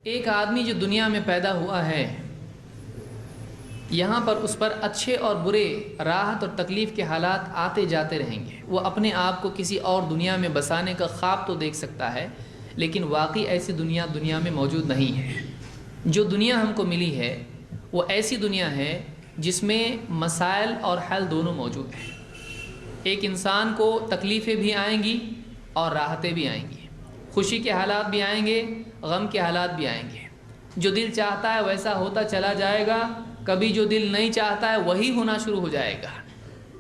ایک آدمی جو دنیا میں پیدا ہوا ہے، یہاں پر اس پر اچھے اور برے، راحت اور تکلیف کے حالات آتے جاتے رہیں گے۔ وہ اپنے آپ کو کسی اور دنیا میں بسانے کا خواب تو دیکھ سکتا ہے، لیکن واقعی ایسی دنیا میں موجود نہیں ہے۔ جو دنیا ہم کو ملی ہے وہ ایسی دنیا ہے جس میں مسائل اور حل دونوں موجود ہیں۔ ایک انسان کو تکلیفیں بھی آئیں گی اور راحتیں بھی آئیں گی، خوشی کے حالات بھی آئیں گے، غم کے حالات بھی آئیں گے۔ جو دل چاہتا ہے ویسا ہوتا چلا جائے گا، کبھی جو دل نہیں چاہتا ہے وہی ہونا شروع ہو جائے گا۔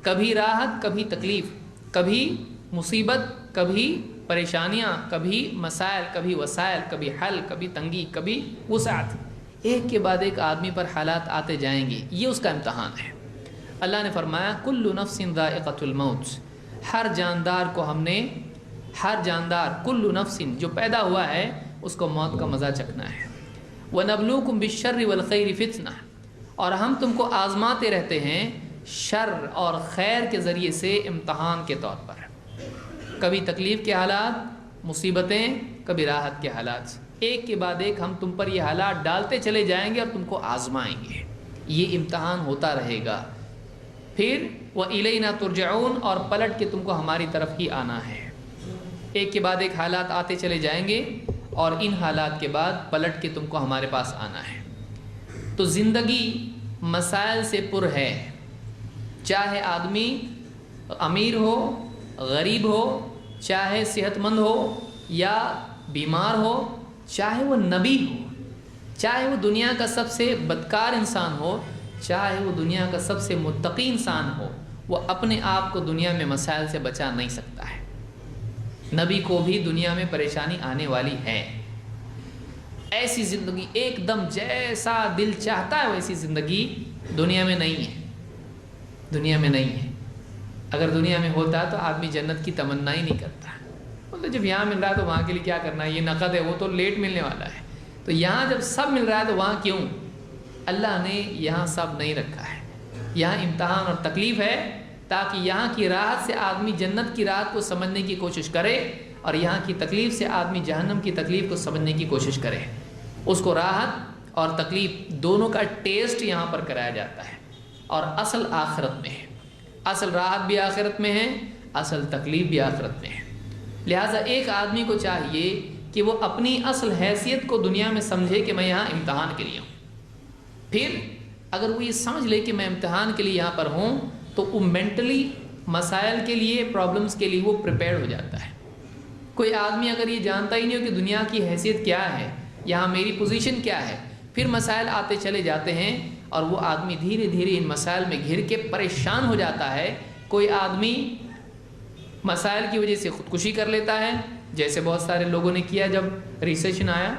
کبھی راحت، کبھی تکلیف، کبھی مصیبت، کبھی پریشانیاں، کبھی مسائل، کبھی وسائل، کبھی حل، کبھی تنگی، کبھی وسعت۔ ایک کے بعد ایک آدمی پر حالات آتے جائیں گے، یہ اس کا امتحان ہے۔ اللہ نے فرمایا کل نفس ذائقۃ الموت، ہر جاندار کو ہم نے، ہر جاندار، کل نفس جو پیدا ہوا ہے اس کو موت کا مزہ چکھنا ہے۔ وَنَبْلُوكُمْ بِالشَّرِّ وَالْخَيْرِ فِتْنَةً، اور ہم تم کو آزماتے رہتے ہیں شر اور خیر کے ذریعے سے امتحان کے طور پر۔ کبھی تکلیف کے حالات، مصیبتیں، کبھی راحت کے حالات، ایک کے بعد ایک ہم تم پر یہ حالات ڈالتے چلے جائیں گے اور تم کو آزمائیں گے۔ یہ امتحان ہوتا رہے گا۔ پھر وَإِلَيْنَا تُرْجَعُونَ، اور پلٹ کے تم کو ہماری طرف ہی آنا ہے۔ ایک کے بعد ایک حالات آتے چلے جائیں گے اور ان حالات کے بعد پلٹ کے تم کو ہمارے پاس آنا ہے۔ تو زندگی مسائل سے پر ہے، چاہے آدمی امیر ہو، غریب ہو، چاہے صحت مند ہو یا بیمار ہو، چاہے وہ نبی ہو، چاہے وہ دنیا کا سب سے بدکار انسان ہو، چاہے وہ دنیا کا سب سے متقی انسان ہو، وہ اپنے آپ کو دنیا میں مسائل سے بچا نہیں سکتا ہے۔ نبی کو بھی دنیا میں پریشانی آنے والی ہے۔ ایسی زندگی ایک دم جیسا دل چاہتا ہے ویسی زندگی دنیا میں نہیں ہے، دنیا میں نہیں ہے۔ اگر دنیا میں ہوتا تو آدمی جنت کی تمنا ہی نہیں کرتا، بولتے جب یہاں مل رہا ہے تو وہاں کے لیے کیا کرنا ہے، یہ نقد ہے، وہ تو لیٹ ملنے والا ہے، تو یہاں جب سب مل رہا ہے تو وہاں کیوں؟ اللہ نے یہاں سب نہیں رکھا ہے، یہاں امتحان اور تکلیف ہے تاکہ یہاں کی راحت سے آدمی جنت کی راحت کو سمجھنے کی کوشش کرے اور یہاں کی تکلیف سے آدمی جہنم کی تکلیف کو سمجھنے کی کوشش کرے۔ اس کو راحت اور تکلیف دونوں کا ٹیسٹ یہاں پر کرایا جاتا ہے، اور اصل آخرت میں ہے۔ اصل راحت بھی آخرت میں ہے، اصل تکلیف بھی آخرت میں ہے۔ لہٰذا ایک آدمی کو چاہیے کہ وہ اپنی اصل حیثیت کو دنیا میں سمجھے کہ میں یہاں امتحان کے لیے ہوں۔ پھر اگر وہ یہ سمجھ لے کہ میں امتحان کے لیے یہاں پر ہوں تو وہ مینٹلی مسائل کے لیے، پرابلمس کے لیے وہ پریپیئرڈ ہو جاتا ہے۔ کوئی آدمی اگر یہ جانتا ہی نہیں ہو کہ دنیا کی حیثیت کیا ہے، یہاں میری پوزیشن کیا ہے، پھر مسائل آتے چلے جاتے ہیں اور وہ آدمی دھیرے دھیرے ان مسائل میں گھر کے پریشان ہو جاتا ہے۔ کوئی آدمی مسائل کی وجہ سے خودکشی کر لیتا ہے، جیسے بہت سارے لوگوں نے کیا جب ریسیشن آیا۔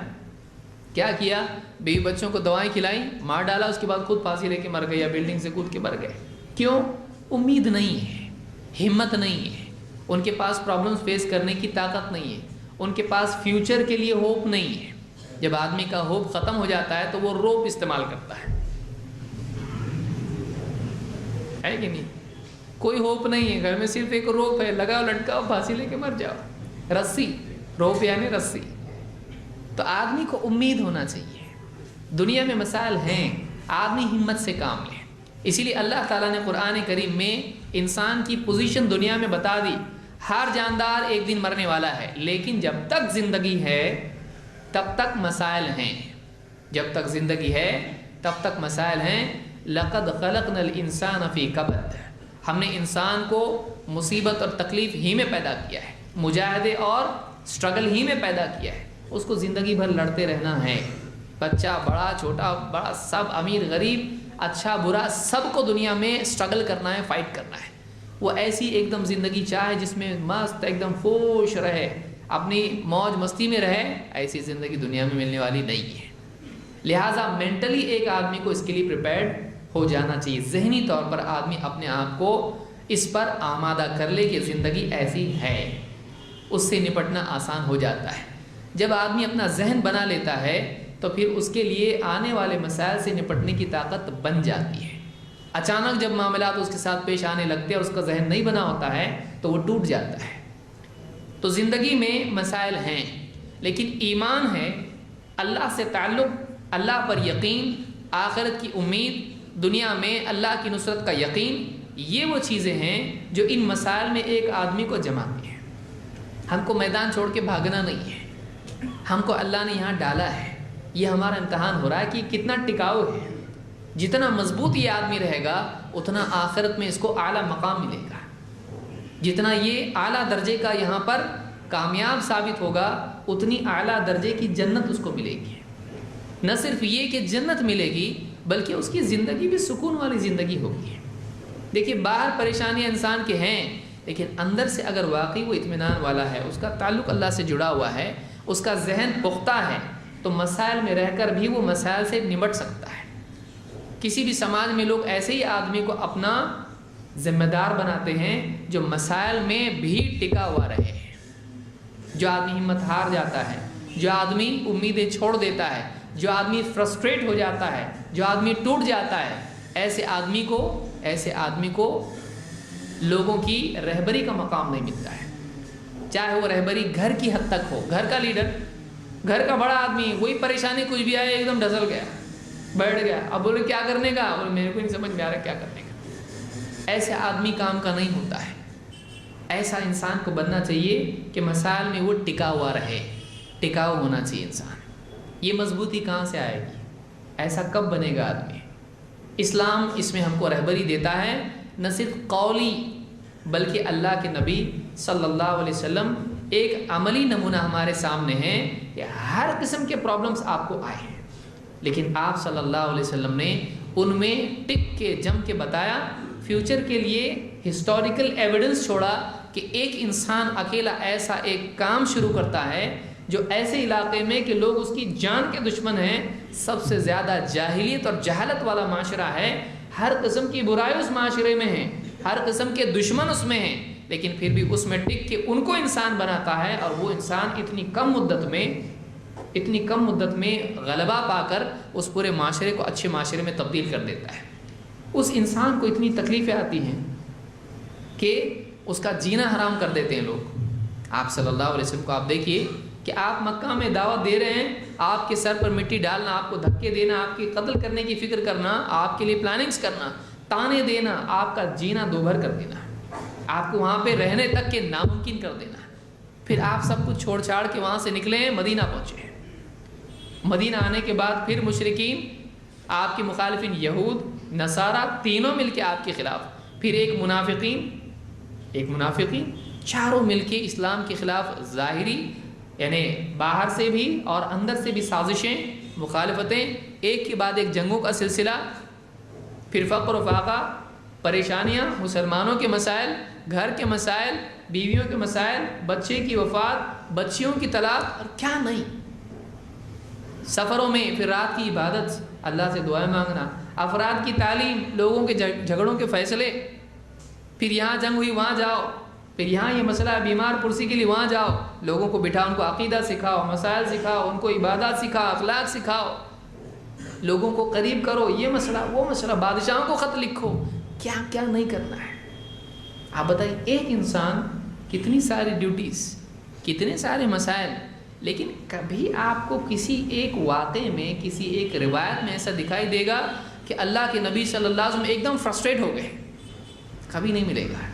کیا کیا؟ بیوی بچوں کو دوائیں کھلائیں، مار ڈالا، اس کے بعد خود پھانسی لے کے مر گئے یا بلڈنگ سے کود کے مر گئے۔ کیوں؟ امید نہیں ہے، ہمت نہیں ہے، ان کے پاس پرابلمز فیس کرنے کی طاقت نہیں ہے، ان کے پاس فیوچر کے لیے ہوپ نہیں ہے۔ جب آدمی کا ہوپ ختم ہو جاتا ہے تو وہ روپ استعمال کرتا ہے کہ نہیں؟ کوئی ہوپ نہیں ہے، گھر میں صرف ایک روپ ہے، لگاؤ لٹکاؤ پھانسی لے کے مر جاؤ، رسی، روپ یعنی رسی۔ تو آدمی کو امید ہونا چاہیے، دنیا میں مسائل ہیں، آدمی ہمت سے کام لے۔ اسی لیے اللہ تعالیٰ نے قرآن کریم میں انسان کی پوزیشن دنیا میں بتا دی۔ ہر جاندار ایک دن مرنے والا ہے، لیکن جب تک زندگی ہے تب تک مسائل ہیں، جب تک زندگی ہے تب تک مسائل ہیں۔ لَقَدْ خَلَقْنَا الْإِنسَانَ فِي كَبَدٍ، ہم نے انسان کو مصیبت اور تکلیف ہی میں پیدا کیا ہے، مجاہدے اور سٹرگل ہی میں پیدا کیا ہے۔ اس کو زندگی بھر لڑتے رہنا ہے، بچہ بڑا چھوٹا بڑا سب، امیر غریب، اچھا برا، سب کو دنیا میں سٹرگل کرنا ہے، فائٹ کرنا ہے۔ وہ ایسی ایک دم زندگی چاہے جس میں مست ایک دم خوش رہے، اپنی موج مستی میں رہے، ایسی زندگی دنیا میں ملنے والی نہیں ہے۔ لہٰذا مینٹلی ایک آدمی کو اس کے لیے پریپیئرڈ ہو جانا چاہیے، ذہنی طور پر آدمی اپنے آپ کو اس پر آمادہ کر لے کہ زندگی ایسی ہے، اس سے نپٹنا آسان ہو جاتا ہے۔ جب آدمی اپنا ذہن بنا لیتا ہے تو پھر اس کے لیے آنے والے مسائل سے نپٹنے کی طاقت بن جاتی ہے۔ اچانک جب معاملات اس کے ساتھ پیش آنے لگتے ہیں اور اس کا ذہن نہیں بنا ہوتا ہے تو وہ ٹوٹ جاتا ہے۔ تو زندگی میں مسائل ہیں، لیکن ایمان ہے اللہ سے تعلق، اللہ پر یقین، آخرت کی امید، دنیا میں اللہ کی نصرت کا یقین، یہ وہ چیزیں ہیں جو ان مسائل میں ایک آدمی کو جماتی ہیں۔ ہم کو میدان چھوڑ کے بھاگنا نہیں ہے، ہم کو اللہ نے یہاں ڈالا ہے، یہ ہمارا امتحان ہو رہا ہے کہ کتنا ٹکاؤ ہے۔ جتنا مضبوط یہ آدمی رہے گا اتنا آخرت میں اس کو اعلیٰ مقام ملے گا، جتنا یہ اعلیٰ درجے کا یہاں پر کامیاب ثابت ہوگا اتنی اعلیٰ درجے کی جنت اس کو ملے گی۔ نہ صرف یہ کہ جنت ملے گی بلکہ اس کی زندگی بھی سکون والی زندگی ہوگی۔ دیکھیے باہر پریشانیاں انسان کے ہیں، لیکن اندر سے اگر واقعی وہ اطمینان والا ہے، اس کا تعلق اللہ سے جڑا ہوا ہے، اس کا ذہن پختہ ہے، تو مسائل میں رہ کر بھی وہ مسائل سے نمٹ سکتا ہے۔ کسی بھی سماج میں لوگ ایسے ہی آدمی کو اپنا ذمہ دار بناتے ہیں جو مسائل میں بھی ٹکا ہوا رہے۔ جو آدمی ہمت ہار جاتا ہے، جو آدمی امیدیں چھوڑ دیتا ہے، جو آدمی فرسٹریٹ ہو جاتا ہے، جو آدمی ٹوٹ جاتا ہے، ایسے آدمی کو لوگوں کی رہبری کا مقام نہیں ملتا ہے۔ چاہے وہ رہبری گھر کی حد تک ہو، گھر کا لیڈر، گھر کا بڑا آدمی، وہی پریشانی کچھ بھی آئے ایک دم ڈھسل گیا، بیٹھ گیا، اب بولے کیا کرنے کا، بولے میرے کو نہیں سمجھ میں آ رہا کیا کرنے کا۔ ایسے آدمی کام کا نہیں ہوتا ہے۔ ایسا انسان کو بننا چاہیے کہ مسائل میں وہ ٹکا ہوا رہے، ٹکاؤ ہونا چاہیے انسان۔ یہ مضبوطی کہاں سے آئے گی؟ ایسا کب بنے گا آدمی؟ اسلام اس میں ہم کو رہبری دیتا ہے، نہ صرف قولی بلکہ اللہ کے نبی صلی اللہ علیہ وسلم ایک عملی نمونہ ہمارے سامنے ہے کہ ہر قسم کے پرابلمز آپ کو آئے ہیں، لیکن آپ صلی اللہ علیہ وسلم نے ان میں ٹک کے جم کے بتایا، فیوچر کے لیے ہسٹوریکل ایویڈنس چھوڑا کہ ایک انسان اکیلا ایسا ایک کام شروع کرتا ہے جو ایسے علاقے میں کہ لوگ اس کی جان کے دشمن ہیں، سب سے زیادہ جاہلیت اور جہالت والا معاشرہ ہے، ہر قسم کی برائی اس معاشرے میں ہے، ہر قسم کے دشمن اس میں ہیں، لیکن پھر بھی اس میں ٹک کے ان کو انسان بناتا ہے، اور وہ انسان اتنی کم مدت میں غلبہ پا کر اس پورے معاشرے کو اچھے معاشرے میں تبدیل کر دیتا ہے۔ اس انسان کو اتنی تکلیفیں آتی ہیں کہ اس کا جینا حرام کر دیتے ہیں لوگ۔ آپ صلی اللہ علیہ وسلم کو آپ دیکھیے کہ آپ مکہ میں دعوت دے رہے ہیں، آپ کے سر پر مٹی ڈالنا، آپ کو دھکے دینا، آپ کی قتل کرنے کی فکر کرنا، آپ کے لیے پلاننگز کرنا، تانے دینا، آپ کا جینا دوبھر کر دینا، آپ کو وہاں پہ رہنے تک کے ناممکن کر دینا۔ پھر آپ سب کچھ چھوڑ چھاڑ کے وہاں سے نکلے، مدینہ پہنچے۔ مدینہ آنے کے بعد پھر مشرکین، آپ کے مخالفین یہود، نصارہ، تینوں مل کے آپ کے خلاف، پھر ایک منافقین، چاروں مل کے اسلام کے خلاف ظاہری یعنی باہر سے بھی اور اندر سے بھی سازشیں، مخالفتیں، ایک کے بعد ایک جنگوں کا سلسلہ، پھر فقر و فاقہ، پریشانیاں، مسلمانوں کے مسائل، گھر کے مسائل، بیویوں کے مسائل، بچے کی وفات، بچیوں کی طلاق، اور کیا نہیں۔ سفروں میں پھر رات کی عبادت، اللہ سے دعائیں مانگنا، افراد کی تعلیم، لوگوں کے جھگڑوں کے فیصلے، پھر یہاں جنگ ہوئی وہاں جاؤ، پھر یہاں یہ مسئلہ ہے بیمار پرسی کے لیے وہاں جاؤ، لوگوں کو بٹھا ان کو عقیدہ سکھاؤ، مسائل سکھاؤ، ان کو عبادات سکھاؤ، اخلاق سکھاؤ، لوگوں کو قریب کرو، یہ مسئلہ وہ مسئلہ، بادشاہوں کو خط لکھو، کیا کیا نہیں کرنا ہے۔ آپ بتائیے ایک انسان کتنی ساری ڈیوٹیز، کتنے سارے مسائل، لیکن کبھی آپ کو کسی ایک واقعے میں، کسی ایک روایت میں ایسا دکھائی دے گا کہ اللہ کے نبی صلی اللہ علیہ وسلم ایک دم فرسٹریٹ ہو گئے؟ کبھی نہیں ملے گا۔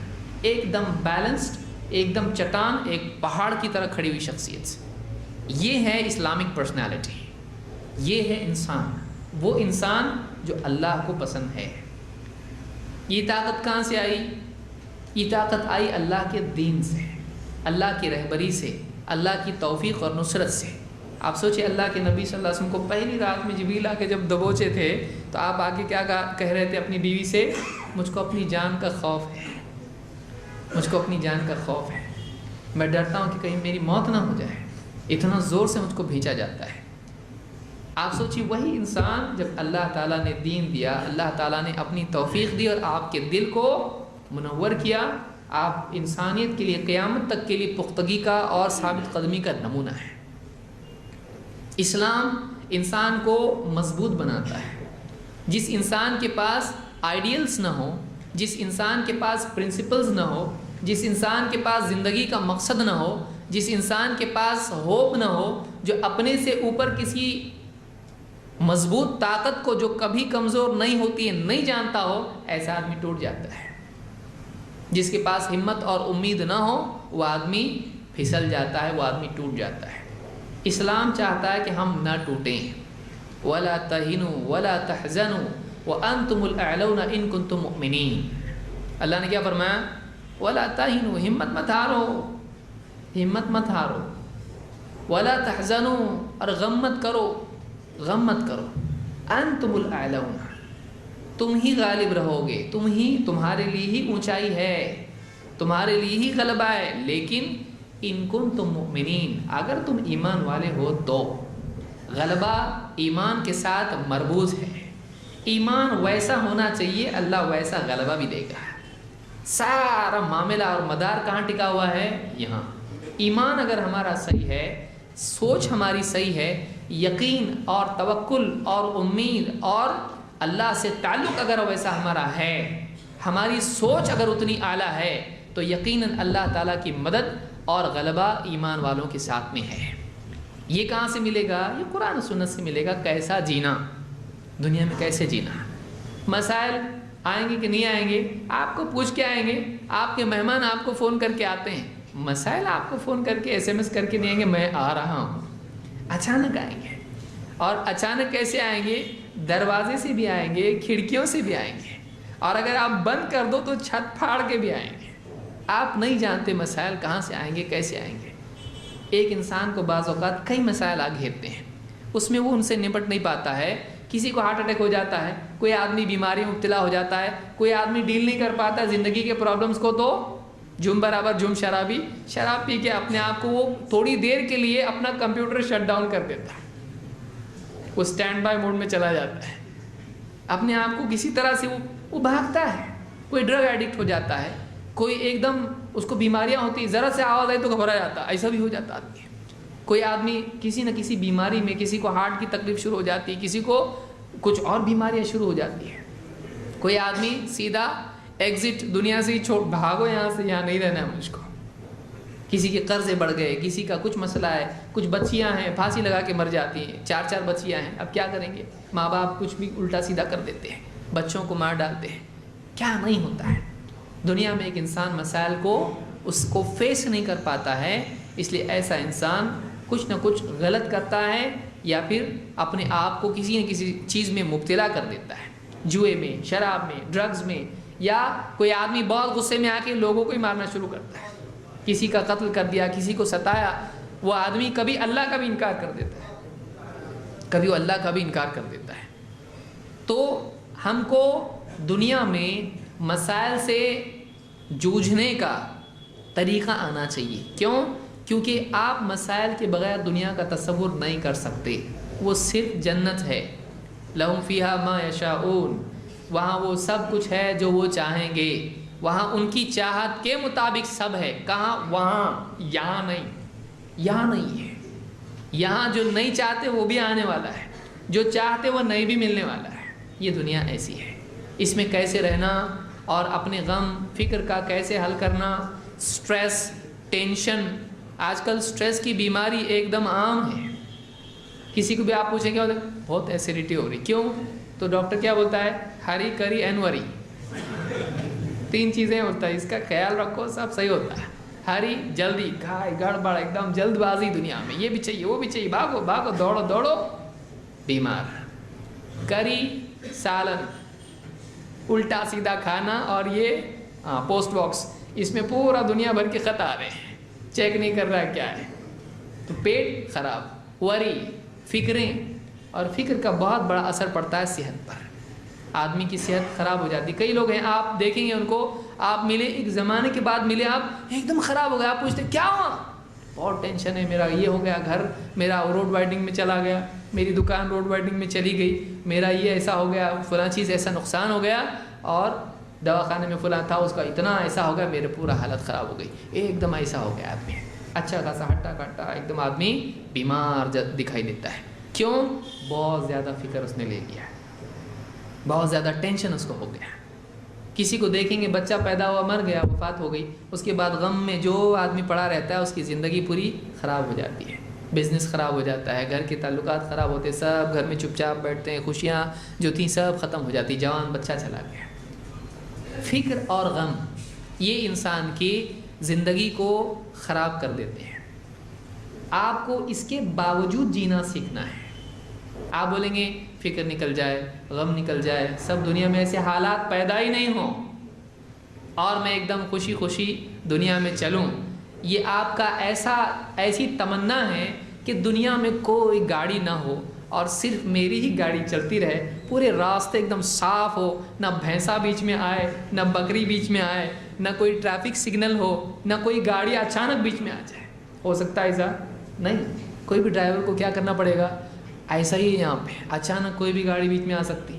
ایک دم بیلنسڈ، ایک دم چٹان، ایک پہاڑ کی طرح کھڑی ہوئی شخصیت۔ یہ ہے اسلامک پرسنالٹی، یہ ہے انسان، وہ انسان جو اللہ کو پسند ہے۔ یہ طاقت کہاں سے آئی؟ یہ طاقت آئی اللہ کے دین سے، اللہ کی رہبری سے، اللہ کی توفیق اور نصرت سے۔ آپ سوچیں اللہ کے نبی صلی اللہ علیہ وسلم کو پہلی رات میں جبریل آ کے جب دبوچے تھے تو آپ آگے کیا کہہ رہے تھے اپنی بیوی سے؟ مجھ کو اپنی جان کا خوف ہے، مجھ کو اپنی جان کا خوف ہے، میں ڈرتا ہوں کہ کہیں میری موت نہ ہو جائے، اتنا زور سے مجھ کو بھیجا جاتا ہے۔ آپ سوچیے وہی انسان جب اللہ تعالیٰ نے دین دیا، اللہ تعالیٰ نے اپنی توفیق دی اور آپ کے دل کو منور کیا، آپ انسانیت کے لیے قیامت تک کے لیے پختگی کا اور ثابت قدمی کا نمونہ ہے۔ اسلام انسان کو مضبوط بناتا ہے۔ جس انسان کے پاس آئیڈیلز نہ ہو، جس انسان کے پاس پرنسپلز نہ ہو، جس انسان کے پاس زندگی کا مقصد نہ ہو، جس انسان کے پاس ہوپ نہ ہو، جو اپنے سے اوپر کسی مضبوط طاقت کو جو کبھی کمزور نہیں ہوتی ہے نہیں جانتا ہو، ایسا آدمی ٹوٹ جاتا ہے۔ جس کے پاس ہمت اور امید نہ ہو وہ آدمی پھسل جاتا ہے، وہ آدمی ٹوٹ جاتا ہے۔ اسلام چاہتا ہے کہ ہم نہ ٹوٹیں۔ وَلَا تَهِنُوا وَلَا تَحْزَنُوا وَأَنْتُمُ الْأَعْلَوْنَ إِن كُنتُم مُؤْمِنِينَ۔ اللہ نے کیا فرمایا؟ وَلَا تَهِنُوا، ہمت مت ہارو، ہمت مت ہارو۔ وَلَا تَحْزَنُوا، اور غم مت کرو، غم مت کرو۔ أَنْتُمُ الْأَعْلَوْنَ، تم ہی غالب رہو گے، تمہارے لیے ہی اونچائی ہے، تمہارے لیے ہی غلبہ ہے، لیکن ان کنتم مؤمنین، اگر تم ایمان والے ہو تو۔ غلبہ ایمان کے ساتھ مربوط ہے، ایمان ویسا ہونا چاہیے، اللہ ویسا غلبہ بھی دے گا۔ سارا معاملہ اور مدار کہاں ٹکا ہوا ہے؟ یہاں۔ ایمان اگر ہمارا صحیح ہے، سوچ ہماری صحیح ہے، یقین اور توکل اور امید اور اللہ سے تعلق اگر ویسا ہمارا ہے، ہماری سوچ اگر اتنی اعلیٰ ہے، تو یقیناً اللہ تعالیٰ کی مدد اور غلبہ ایمان والوں کے ساتھ میں ہے۔ یہ کہاں سے ملے گا؟ یہ قرآن و سنت سے ملے گا۔ کیسا جینا، دنیا میں کیسے جینا۔ مسائل آئیں گے کہ نہیں آئیں گے؟ آپ کو پوچھ کے آئیں گے، آپ کے مہمان آپ کو فون کر کے آتے ہیں، مسائل آپ کو فون کر کے SMS کر کے نہیں آئیں گے میں آ رہا ہوں، اچانک آئیں گے۔ اور اچانک کیسے آئیں گے؟ دروازے سے بھی آئیں گے، کھڑکیوں سے بھی آئیں گے، اور اگر آپ بند کر دو تو چھت پھاڑ کے بھی آئیں گے۔ آپ نہیں جانتے مسائل کہاں سے آئیں گے، کیسے آئیں گے۔ ایک انسان کو بعض اوقات کئی مسائل آ گھیرتے ہیں، اس میں وہ ان سے نپٹ نہیں پاتا ہے۔ کسی کو ہارٹ اٹیک ہو جاتا ہے، کوئی آدمی بیماری میں مبتلا ہو جاتا ہے، کوئی آدمی ڈیل نہیں کر پاتا زندگی کے پرابلمس کو، تو جم برابر جم شرابی، شراب پی کے اپنے آپ کو وہ تھوڑی دیر کے لیے اپنا کمپیوٹر شٹ ڈاؤن کر دیتا ہے، وہ اسٹینڈ بائی موڈ میں چلا جاتا ہے، اپنے آپ کو کسی طرح سے وہ بھاگتا ہے۔ کوئی ڈرگ ایڈکٹ ہو جاتا ہے، کوئی ایک دم اس کو بیماریاں ہوتی، ذرا سے آواز آئی تو گھبرا جاتا، ایسا بھی ہو جاتا آدمی۔ کوئی آدمی کسی نہ کسی بیماری میں، کسی کو ہارٹ کی تکلیف شروع ہو جاتی ہے، کسی کو کچھ اور بیماریاں شروع ہو جاتی ہیں۔ کوئی آدمی سیدھا ایگزٹ دنیا سے ہی چھوڑ، بھاگو یہاں سے، یہاں نہیں رہنا ہے مجھ کو۔ کسی کے قرضے بڑھ گئے، کسی کا کچھ مسئلہ ہے، کچھ بچیاں ہیں پھانسی لگا کے مر جاتی ہیں، 4 بچیاں ہیں، اب کیا کریں گے؟ ماں باپ کچھ بھی الٹا سیدھا کر دیتے ہیں، بچوں کو مار ڈالتے ہیں، کیا نہیں ہوتا ہے دنیا میں۔ ایک انسان مسائل کو اس کو فیس نہیں کر پاتا ہے، اس لیے ایسا انسان کچھ نہ کچھ غلط کرتا ہے، یا پھر اپنے آپ کو کسی نہ کسی چیز میں مبتلا کر دیتا ہے، جوئے میں، شراب میں، ڈرگز میں، یا کوئی آدمی بہت غصے میں آ کے لوگوں کو ہی مارنا شروع کرتا ہے، کسی کا قتل کر دیا، کسی کو ستایا۔ وہ آدمی کبھی اللہ کا بھی انکار کر دیتا ہے، کبھی وہ اللہ کا بھی انکار کر دیتا ہے۔ تو ہم کو دنیا میں مسائل سے جوجھنے کا طریقہ آنا چاہیے۔ کیوں؟ کیونکہ آپ مسائل کے بغیر دنیا کا تصور نہیں کر سکتے۔ وہ صرف جنت ہے، لہم فیہا ما یشاؤون، وہاں وہ سب کچھ ہے جو وہ چاہیں گے، وہاں ان کی چاہت کے مطابق سب ہے۔ کہاں؟ وہاں، یہاں نہیں، یہاں نہیں ہے۔ یہاں جو نہیں چاہتے وہ بھی آنے والا ہے، جو چاہتے وہ نہیں بھی ملنے والا ہے۔ یہ دنیا ایسی ہے، اس میں کیسے رہنا اور اپنے غم فکر کا کیسے حل کرنا۔ سٹریس، ٹینشن، آج کل سٹریس کی بیماری ایک دم عام ہے۔ کسی کو بھی آپ پوچھیں گے بہت ایسیڈیٹی ہو رہی، کیوں؟ تو ڈاکٹر کیا بولتا ہے؟ ہری کری اینڈ وری، 3 چیزیں ہوتا ہے، اس کا خیال رکھو سب صحیح ہوتا ہے۔ ہری جلدی، گڑبڑ، ایک دم جلد بازی دنیا میں، یہ بھی چاہیے وہ بھی چاہیے، بھاگو بھاگو، دوڑو دوڑو، بیمار۔ کری سالن، الٹا سیدھا کھانا، اور یہ پوسٹ باکس، اس میں پورا دنیا بھر کے خط آ رہے ہیں، چیک نہیں کر رہا کیا ہے، تو پیٹ خراب، وری، فکریں، اور فکر کا بہت بڑا اثر پڑتا ہے صحت پر، آدمی کی صحت خراب ہو جاتی۔ کئی لوگ ہیں آپ دیکھیں گے ان کو، آپ ملے ایک زمانے کے بعد ملے، آپ ایک دم خراب ہو گیا، آپ پوچھتے کیا ہوا؟ بہت ٹینشن ہے، میرا یہ ہو گیا، گھر میرا روڈ وائڈنگ میں چلا گیا، میری دکان روڈ وائڈنگ میں چلی گئی، میرا یہ ایسا ہو گیا، فلاں چیز ایسا نقصان ہو گیا، اور دواخانے میں فلاں تھا، اس کا اتنا ایسا ہو گیا، میرے پورا حالت خراب ہو گئی، ایک دم ایسا ہو گیا آدمی، اچھا خاصا ہٹا کٹا ایک دم آدمی بیمار دکھائی دیتا ہے۔ کیوں؟ بہت زیادہ فکر اس نے لے لیا، بہت زیادہ ٹینشن اس کو ہو گیا۔ کسی کو دیکھیں گے بچہ پیدا ہوا مر گیا، وفات ہو گئی، اس کے بعد غم میں جو آدمی پڑا رہتا ہے اس کی زندگی پوری خراب ہو جاتی ہے، بزنس خراب ہو جاتا ہے، گھر کے تعلقات خراب ہوتے ہیں، سب گھر میں چپ چاپ بیٹھتے ہیں، خوشیاں جو تھیں سب ختم ہو جاتی، جوان بچہ چلا گیا۔ فکر اور غم یہ انسان کی زندگی کو خراب کر دیتے ہیں۔ آپ کو اس کے باوجود جینا سیکھنا ہے۔ آپ بولیں گے فکر نکل جائے، غم نکل جائے، سب دنیا میں ایسے حالات پیدا ہی نہیں ہوں اور میں ایک دم خوشی خوشی دنیا میں چلوں، یہ آپ کا ایسی تمنا ہے کہ دنیا میں کوئی گاڑی نہ ہو اور صرف میری ہی گاڑی چلتی رہے، پورے راستے ایک دم صاف ہو، نہ بھینسا بیچ میں آئے، نہ بکری بیچ میں آئے، نہ کوئی ٹریفک سگنل ہو، نہ کوئی گاڑی اچانک بیچ میں آ جائے۔ ہو سکتا ہے ایسا؟ نہیں۔ کوئی بھی ڈرائیور کو کیا کرنا پڑے گا؟ ایسا ہی یہاں پہ اچانک کوئی بھی گاڑی بیچ میں آ سکتی،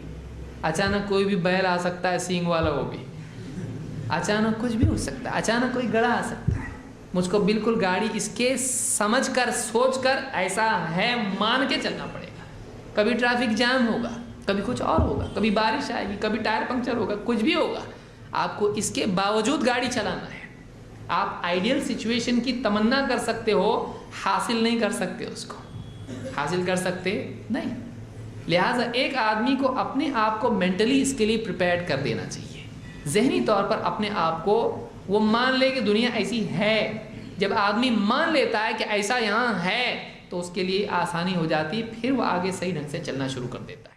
اچانک کوئی بھی بیل آ سکتا ہے، سینگ والا وہ بھی، اچانک کچھ بھی ہو سکتا ہے، اچانک کوئی گڑھا آ سکتا ہے۔ مجھ کو بالکل گاڑی اس کے سمجھ کر سوچ کر ایسا ہے مان کے چلنا پڑے گا۔ کبھی ٹریفک جام ہوگا، کبھی کچھ اور ہوگا، کبھی بارش آئے گی، کبھی ٹائر پنکچر ہوگا، کچھ بھی ہوگا، آپ کو اس کے باوجود گاڑی چلانا ہے۔ آپ آئیڈیل سچویشن کی تمنا کر سکتے ہو، حاصل نہیں کر سکتے، اس کو حاصل کر سکتے نہیں۔ لہٰذا ایک آدمی کو اپنے آپ کو مینٹلی اس کے لیے پریپیئرڈ کر دینا چاہیے، ذہنی طور پر اپنے آپ کو وہ مان لے کہ دنیا ایسی ہے۔ جب آدمی مان لیتا ہے کہ ایسا یہاں ہے تو اس کے لیے آسانی ہو جاتی، پھر وہ آگے صحیح ڈھنگ سے چلنا شروع کر دیتا ہے۔